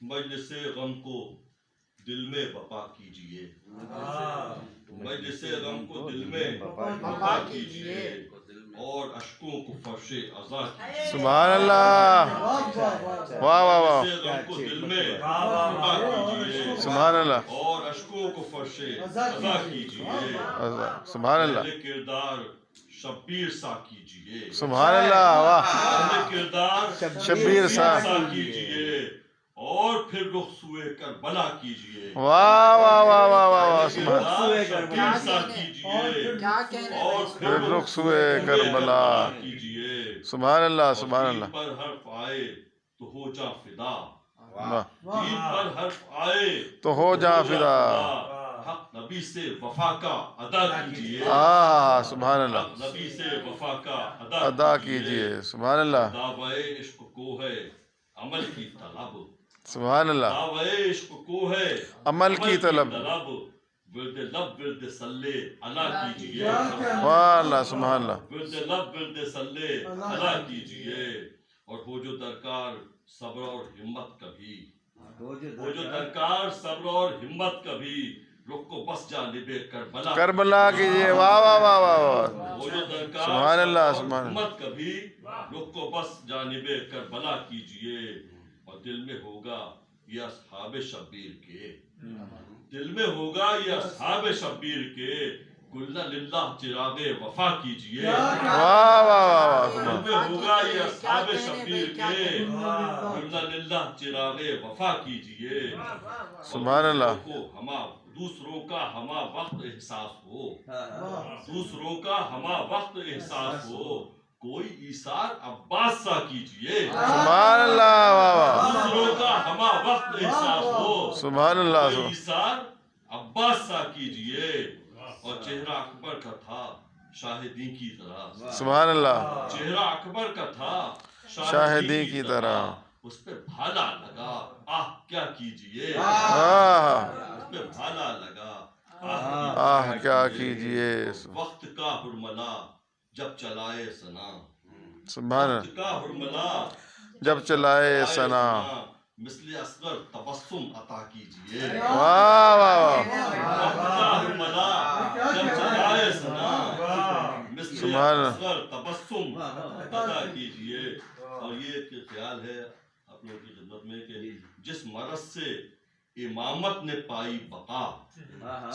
مجلس غم کو دل میں بپا کیجئے، مجلس غم کو دل میں بپا کیجئے اور اشکوں کو فرش عزا کیجئے۔ سبحان اللہ، واہ واہ واہ، مجلس غم کو دل میں بپا کیجئے سبحان اللہ، اور اشکوں کو فرش عزا کیجئے۔ سبحان اللہ، اہل کردار شبیر سا کیجئے، سبحان اللہ، واہ، اہل کردار شبیر سا کیجئے اور پھر رخ سوئے کربلا کیجئے۔ واہ واہ واہ واہ واہ، سبحان شبیر سا کیجئے اور پھر رخ سوئے کربلا کیجئے۔ سبحان اللہ، سبحان اللہ، دین پر حرف آئے تو ہو جا فدا، واہ، دین پر حرف آئے تو ہو جا فدا، حق نبی سے وفا کا ادا کیجئے، آہ سبحان اللہ، حق نبی سے وفا کا ادا کیجئے، سبحان اللہ، دعوے عشق کو ہے عمل کی طلب، سبحان اللہ، دعوے عشق کو ہے عمل کی طلب، ورد لب ورد صلی علا کیجئے، واہ اللہ، سبحان اللہ، ورد لب ورد صلی علا کیجئے اور ہو جو درکار صبر اور ہمت کبھی، ہو جو درکار صبر اور ہمت کبھی رخ کو بس جانب کربلا کربلا کیجئے، واہ واہ واہ واہ واہ، ہو جو درکار سبحان اللہ، صبر اور سبحان اللہ، ہمت کبھی رخ کو بس جانب کربلا کیجئے اور دل میں ہوگا یہ اصحاب شبیر کے، دل میں ہوگا یہ اصحاب شبیر کے گلہ للہ چراغ وفا کیجئے، واہ واہ واہ واہ، دل سبحان میں ہوگا یہ اصحاب شبیر کے گلہ للہ چراغ وفا کیجئے سبحان اللہ، دوسروں کا ہما وقت احساس ہو، دوسروں کا ہما وقت احساس ہو کوئی ایثار عباس سا کیجئے، سبحان اللہ، واہ واہ، دوسروں کا ہما وقت احساس ہو سبحان اللہ، کوئی ایثار عباس سا کیجئے اور چہرہ اکبر کا تھا شاہدین کی طرح، سبحان اللہ، چہرہ اکبر کا تھا شاہدین کی طرح، اس پہ بھالا لگا آہ کیا کیجئے، آہ اس پہ بھالا لگا آہ کیا کیجئے، وقت کا حرملا جب چلائے ثنا، سبحان اللہ، وقت کا حرملا جب چلائے ثنا، مثل اصغر تبسم عطا کیجئے، واہ واہ واہ، وقت کا حرملا جب چلائے ثنا مثل سبحان اللہ، اصغر تبسم عطا کیجئے اور یہ ایک خیال ہے آپ لوگوں کی خدمت میں کہ جس مرض سے امامت نے پائی بقا،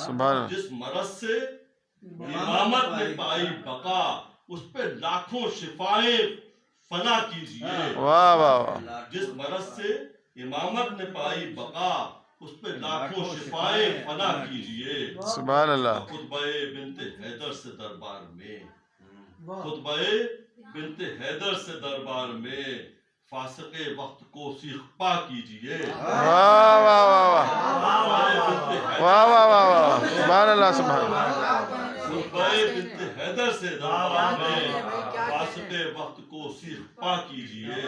سبحان اللہ، جس مرض سے امامت نے پائی بقا اس پہ لاکھوں شفائیں فنا کیجئے، واہ واہ واہ، جس مرض سے امامت نے پائی بقا اس پہ لاکھوں شفائیں فنا کیجئے، سبحان اللہ، خطبہ بنت حیدر سے دربار میں، خطبہ بنت حیدر سے دربار میں فاسق وقت کو سیخ پا کیجئے، واہ واہ واہ واہ، واہ واہ واہ واہ، سبحان اللہ، سبحان اللہ، خطبہ بنت حیدر سے دربار میں فاسق وقت کو سیخ پا کیجئے،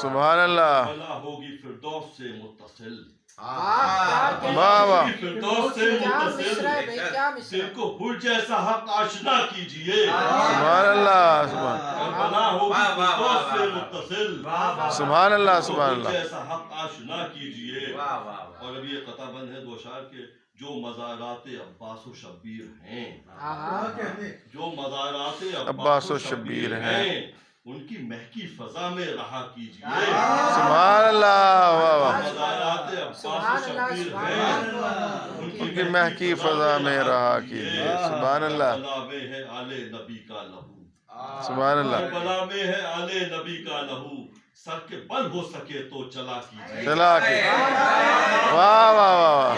سبحان اللہ، بلا ہوگی فردوس سے متصل، واہ واہ، فردوس سے متصل دل کو حر جیسا حق آشنا کیجئے، سبحان اللہ، سبحان بلا ہوگی فردوس سے متصل سبحان اللہ، سبحان حر اللہ، جیسا حق آشنا کیجئے اور اب یہ قطع بند ہے دو اشعار کے جو مزارات عباس و شبیر ہیں، جو مزارات عباس و شبیر ہیں ان کی مہکی فضا میں رہا کیجئے، سبحان اللہ، واہ واہ، مزارات عباس و شبیر ہیں ان کی مہکی فضا میں رہا کیجئے، سبحان اللہ، کربلا میں ہے آل نبی کا لہو، سبحان اللہ، کربلا میں ہے آل نبی کا لہو سر کے بل ہو سکے تو چلا کیجئے، چلا کے، واہ واہ واہ،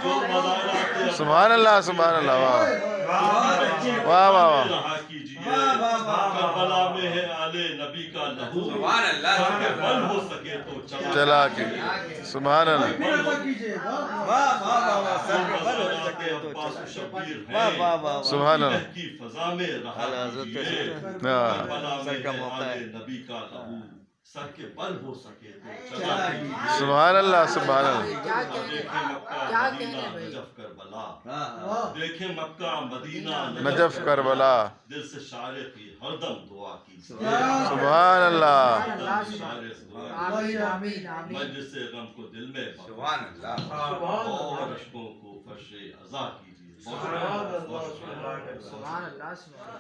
جو مزارات سبحان اللہ، سبحان اللہ، واہ واہ واہ، رہا کیجئے، کربلا میں ہے آل نبی کا لہو سر کے بل ہو سکے تو چلا کے، سبحان اللہ، سبحان اللہ، کی فضا میں رہا کیجئے، ہاں، کربلا میں ہے آل نبی کا لہو سر کے بل ہو سکے تو چلا کیجیے سبحان اللہ سبحان اللہ دیکھیں مکہ مدینہ نجف کربلا دیکھیں مکہ مدینہ نجف کربلا دل سے شاعر کی ہر دم دعا کیجیے سبحان اللہ مجلس غم کو دل میں اور اشکوں کو فرش عزا کیجیے